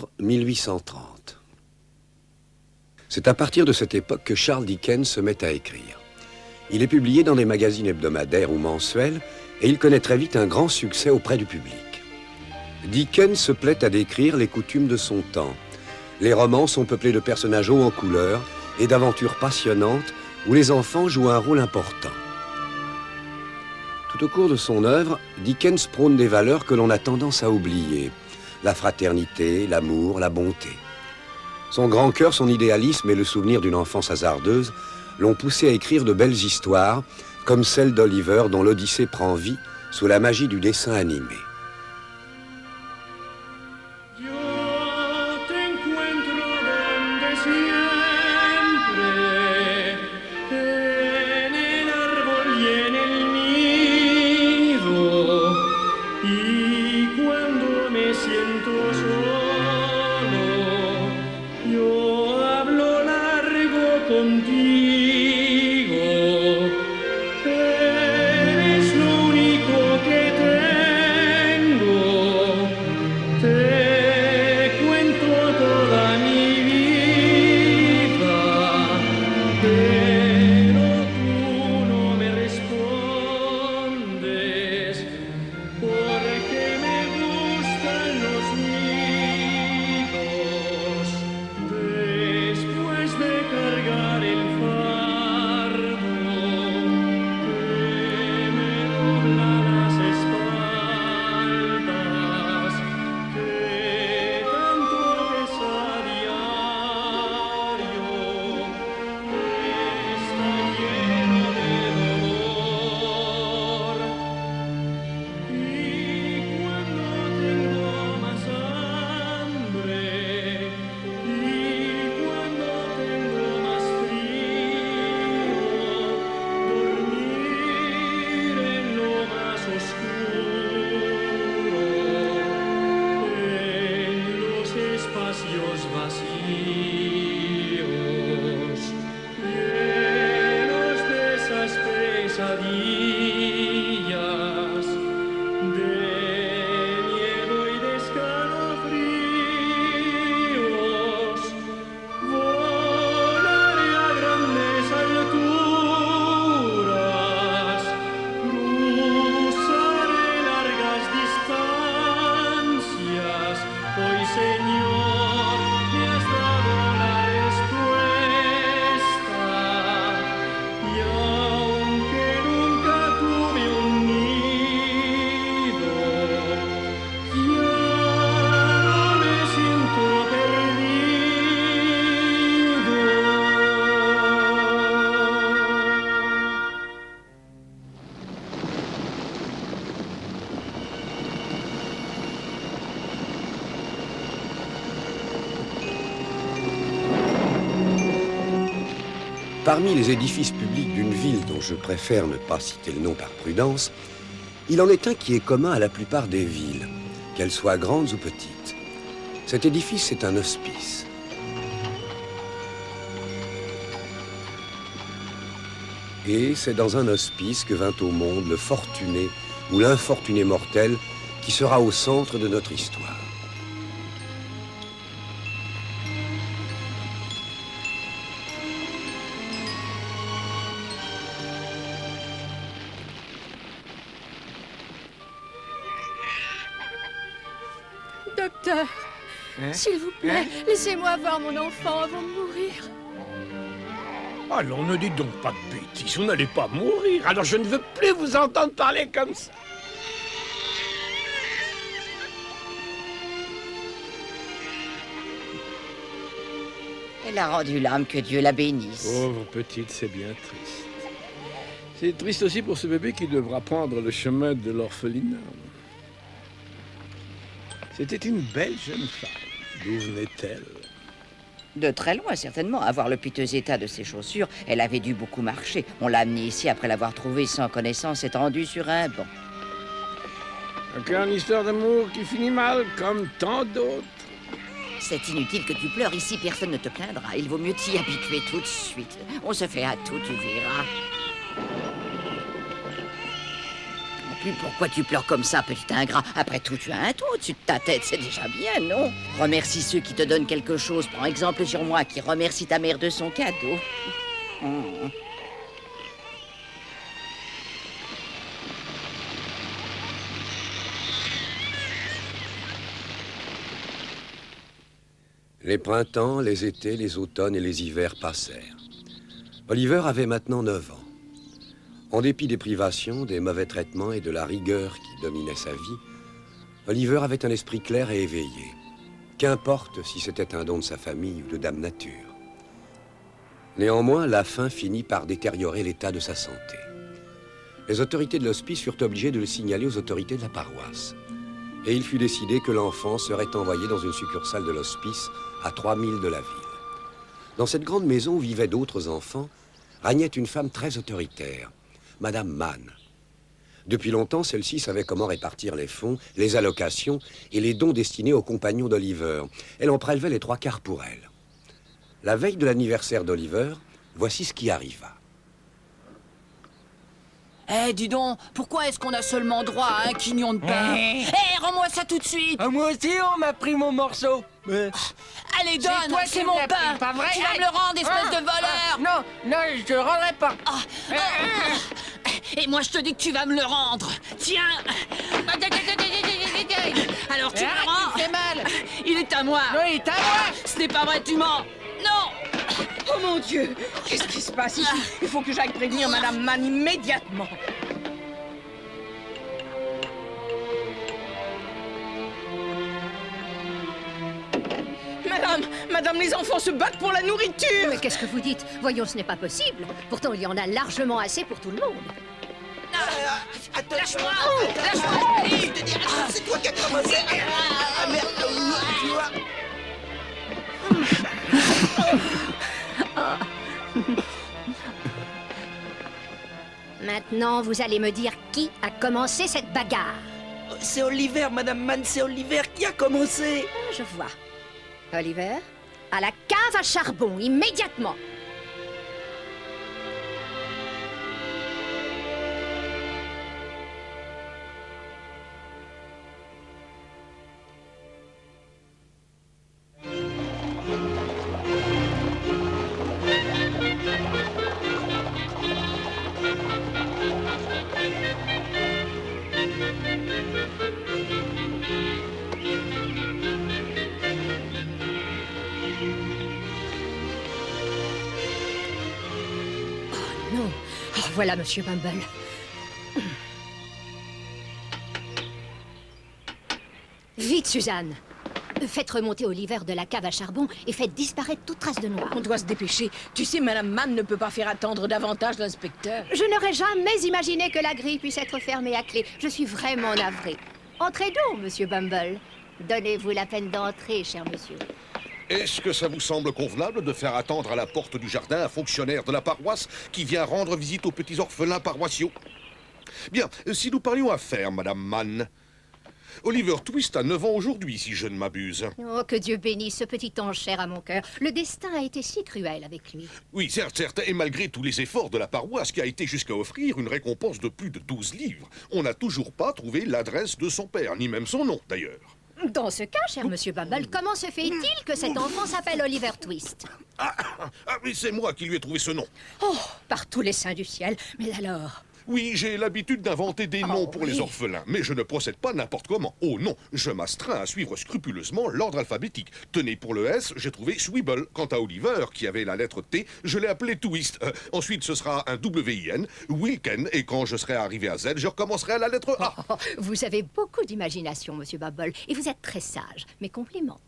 Londres, 1830. C'est à partir de cette époque que Charles Dickens se met à écrire. Il est publié dans des magazines hebdomadaires ou mensuels et il connaît très vite un grand succès auprès du public. Dickens se plaît à décrire les coutumes de son temps. Les romans sont peuplés de personnages hauts en couleur et d'aventures passionnantes où les enfants jouent un rôle important. Tout au cours de son œuvre, Dickens prône des valeurs que l'on a tendance à oublier. La fraternité, l'amour, la bonté. Son grand cœur, son idéalisme et le souvenir d'une enfance hasardeuse l'ont poussé à écrire de belles histoires, comme celle d'Oliver dont l'Odyssée prend vie sous la magie du dessin animé. Parmi les édifices publics d'une ville dont je préfère ne pas citer le nom par prudence, il en est un qui est commun à la plupart des villes, qu'elles soient grandes ou petites. Cet édifice est un hospice. Et c'est dans un hospice que vint au monde le fortuné ou l'infortuné mortel qui sera au centre de notre histoire. Docteur, s'il vous plaît, laissez-moi voir mon enfant avant de mourir. Allons, ne dites donc pas de bêtises, vous n'allez pas mourir, alors je ne veux plus vous entendre parler comme ça. Elle a rendu l'âme, que Dieu la bénisse. Pauvre petite, c'est bien triste. C'est triste aussi pour ce bébé qui devra prendre le chemin de l'orphelinat. C'était une belle jeune femme. D'où venait-elle? De très loin, certainement. À voir le piteux état de ses chaussures, elle avait dû beaucoup marcher. On l'a amenée ici après l'avoir trouvée sans connaissance, étendue sur un banc. Encore une histoire d'amour qui finit mal, comme tant d'autres. C'est inutile que tu pleures. Ici, personne ne te plaindra. Il vaut mieux t'y habituer tout de suite. On se fait à tout, tu verras. plus pourquoi tu pleures comme ça, petit ingrat. Après tout, tu as un toit au-dessus de ta tête, c'est déjà bien, non? Remercie ceux qui te donnent quelque chose. Prends exemple sur moi, qui remercie ta mère de son cadeau. Oh. Les printemps, les étés, les automnes et les hivers passèrent. Oliver avait maintenant 9 ans. En dépit des privations, des mauvais traitements et de la rigueur qui dominait sa vie, Oliver avait un esprit clair et éveillé. Qu'importe si c'était un don de sa famille ou de Dame Nature. Néanmoins, la faim finit par détériorer l'état de sa santé. Les autorités de l'hospice furent obligées de le signaler aux autorités de la paroisse. Et il fut décidé que l'enfant serait envoyé dans une succursale de l'hospice à 3 milles de la ville. Dans cette grande maison où vivaient d'autres enfants, régnait une femme très autoritaire, Madame Mann. Depuis longtemps, celle-ci savait comment répartir les fonds, les allocations et les dons destinés aux compagnons d'Oliver. Elle en prélevait les 3/4 pour elle. La veille de l'anniversaire d'Oliver, voici ce qui arriva. Eh, dis donc, pourquoi est-ce qu'on a seulement droit à un quignon de pain? Eh, rends-moi ça tout de suite! Ah, moi aussi, on m'a pris mon morceau. Allez, donne, toi qui c'est me mon l'as pain! pris, pas vrai? Tu vas me le rendre, espèce de voleur! Non, non, je te le rendrai pas. Et moi, je te dis que tu vas me le rendre! Tiens! Alors, tu me le rends! Il fait mal. Il est à moi! Non, il est à moi. Ce n'est pas vrai, tu mens! Non! Oh mon Dieu! Qu'est-ce qui se passe ici? Il faut que j'aille prévenir Madame Mann immédiatement. Madame, les enfants se battent pour la nourriture! Mais qu'est-ce que vous dites? Voyons, ce n'est pas possible. Pourtant, il y en a largement assez pour tout le monde. Lâche-moi! Lâche-moi! C'est toi qui as commencé. Ah, merde. Tu vois. Maintenant, vous allez me dire qui a commencé cette bagarre. C'est Oliver, Madame Mann, c'est Oliver qui a commencé. Ah, je vois. Oliver, à la cave à charbon, immédiatement. Non. Oh, voilà, Monsieur Bumble. Vite, Suzanne. Faites remonter Oliver de la cave à charbon et faites disparaître toute trace de noir. On doit se dépêcher. Tu sais, Madame Mann ne peut pas faire attendre davantage l'inspecteur. Je n'aurais jamais imaginé que la grille puisse être fermée à clé. Je suis vraiment navrée. Entrez donc, Monsieur Bumble. Donnez-vous la peine d'entrer, cher monsieur. Est-ce que ça vous semble convenable de faire attendre à la porte du jardin un fonctionnaire de la paroisse qui vient rendre visite aux petits orphelins paroissiaux? Bien, si nous parlions affaires, Madame Mann. Oliver Twist a 9 ans aujourd'hui, si je ne m'abuse. Oh, que Dieu bénisse ce petit ange cher à mon cœur. Le destin a été si cruel avec lui. Oui, certes, et malgré tous les efforts de la paroisse qui a été jusqu'à offrir une récompense de plus de 12 livres, on n'a toujours pas trouvé l'adresse de son père, ni même son nom, d'ailleurs. Dans ce cas, cher monsieur Bumble, comment se fait-il que cet enfant s'appelle Oliver Twist? Ah, oui, c'est moi qui lui ai trouvé ce nom. Oh, par tous les saints du ciel. Mais alors... Oui, j'ai l'habitude d'inventer des noms pour les orphelins, mais je ne procède pas n'importe comment. Oh non, je m'astreins à suivre scrupuleusement l'ordre alphabétique. Tenez, pour le S, j'ai trouvé Sweeble. Quant à Oliver, qui avait la lettre T, je l'ai appelé Twist. Ensuite, ce sera un W-I-N, Wilken, et quand je serai arrivé à Z, je recommencerai à la lettre A. Oh, vous avez beaucoup d'imagination, monsieur Bumble, et vous êtes très sage. Mes compliments.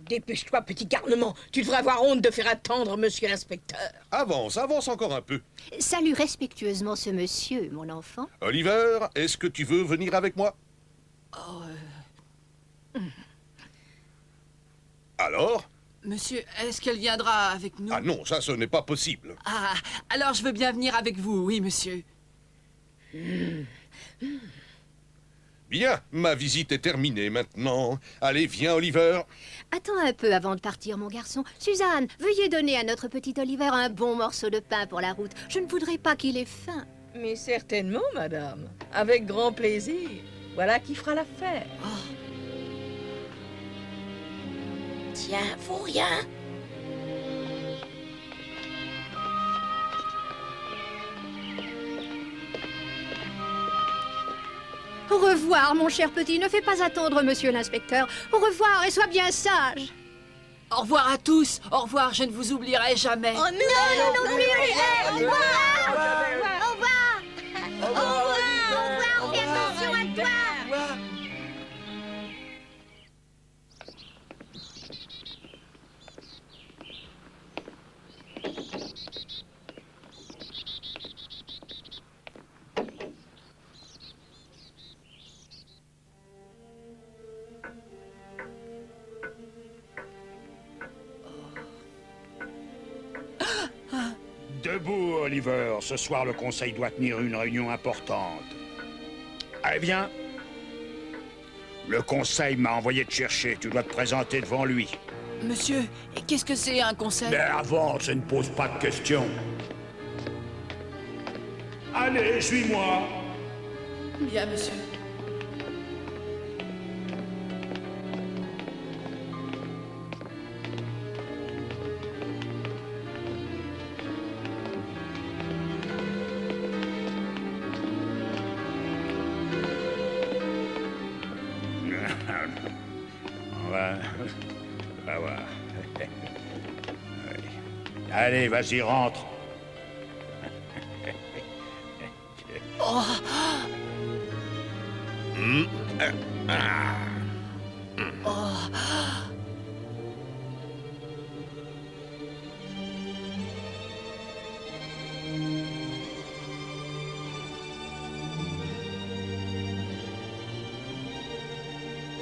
Dépêche-toi, petit garnement. Tu devrais avoir honte de faire attendre monsieur l'inspecteur. Avance, avance encore un peu. Salue respectueusement ce monsieur, mon enfant. Oliver, est-ce que tu veux venir avec moi? Alors? Monsieur, est-ce qu'elle viendra avec nous? Ah non, ça, ce n'est pas possible. Ah, alors je veux bien venir avec vous, oui, monsieur. Bien, ma visite est terminée maintenant. Allez, viens, Oliver. Attends un peu avant de partir, mon garçon. Suzanne, veuillez donner à notre petit Oliver un bon morceau de pain pour la route. Je ne voudrais pas qu'il ait faim. Mais certainement, madame. Avec grand plaisir. Voilà qui fera l'affaire. Tiens, faut rien. Au revoir, mon cher petit. Ne fais pas attendre, monsieur l'inspecteur. Au revoir et sois bien sage. Au revoir à tous. Au revoir, je ne vous oublierai jamais. Oh non, non, non, au revoir. Au revoir. Au revoir. Fais attention à toi. Debout, Oliver. Ce soir, le conseil doit tenir une réunion importante. Allez, viens. Le conseil m'a envoyé te chercher. Tu dois te présenter devant lui. Monsieur, qu'est-ce que c'est un conseil? Mais avance et ne pose pas de questions. Allez, suis-moi. Bien, monsieur. On va voir. Oui. Allez, vas-y, rentre.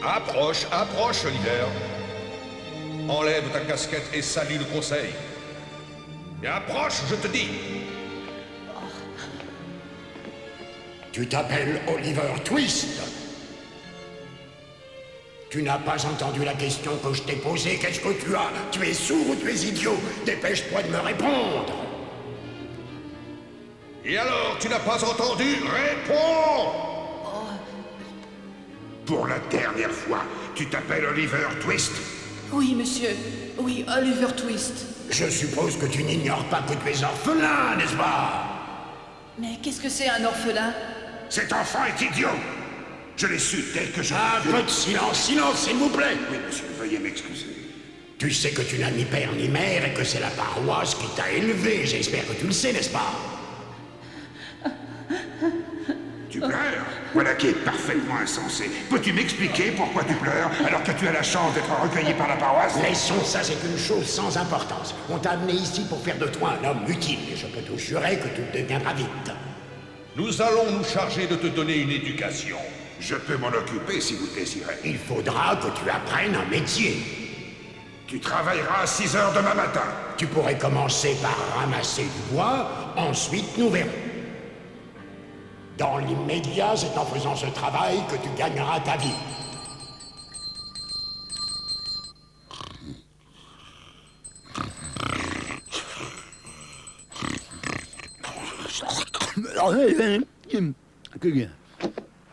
Approche, approche, Oliver. Enlève ta casquette et salue le conseil. Et approche, je te dis. Tu t'appelles Oliver Twist. Tu n'as pas entendu la question que je t'ai posée. Qu'est-ce que tu as? Tu es sourd ou tu es idiot? Dépêche-toi de me répondre. Et alors, tu n'as pas entendu? Réponds! Pour la dernière fois, tu t'appelles Oliver Twist? Oui, monsieur. Oui, Oliver Twist. Je suppose que tu n'ignores pas que tu es orphelin, n'est-ce pas? Mais qu'est-ce que c'est un orphelin? Cet enfant est idiot. Je l'ai su tel que je... Un peu de silence, silence, s'il vous plaît. Oui, monsieur, veuillez m'excuser. Tu sais que tu n'as ni père ni mère et que c'est la paroisse qui t'a élevé. J'espère que tu le sais, n'est-ce pas? Tu pleures? Voilà qui est parfaitement insensé. Peux-tu m'expliquer pourquoi tu pleures alors que tu as la chance d'être recueilli par la paroisse? Laissons ça, c'est une chose sans importance. On t'a amené ici pour faire de toi un homme utile. Et je peux te jurer que tu le deviendras vite. Nous allons nous charger de te donner une éducation. Je peux m'en occuper si vous le désirez. Il faudra que tu apprennes un métier. Tu travailleras à 6 heures demain matin. Tu pourrais commencer par ramasser du bois, ensuite nous verrons. Dans l'immédiat, c'est en faisant ce travail que tu gagneras ta vie.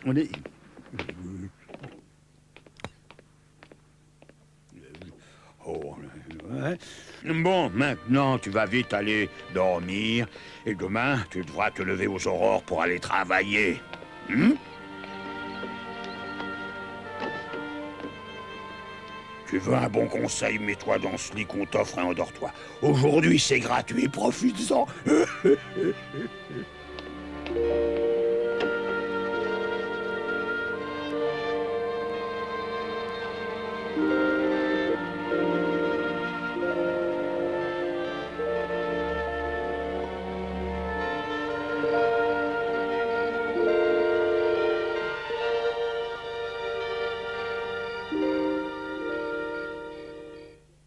On est... Oh, ouais. Bon, maintenant, tu vas vite aller dormir. Et demain, tu devras te lever aux aurores pour aller travailler. Tu veux un bon conseil, mets-toi dans ce lit qu'on t'offre et endors-toi. Aujourd'hui, c'est gratuit, profites-en.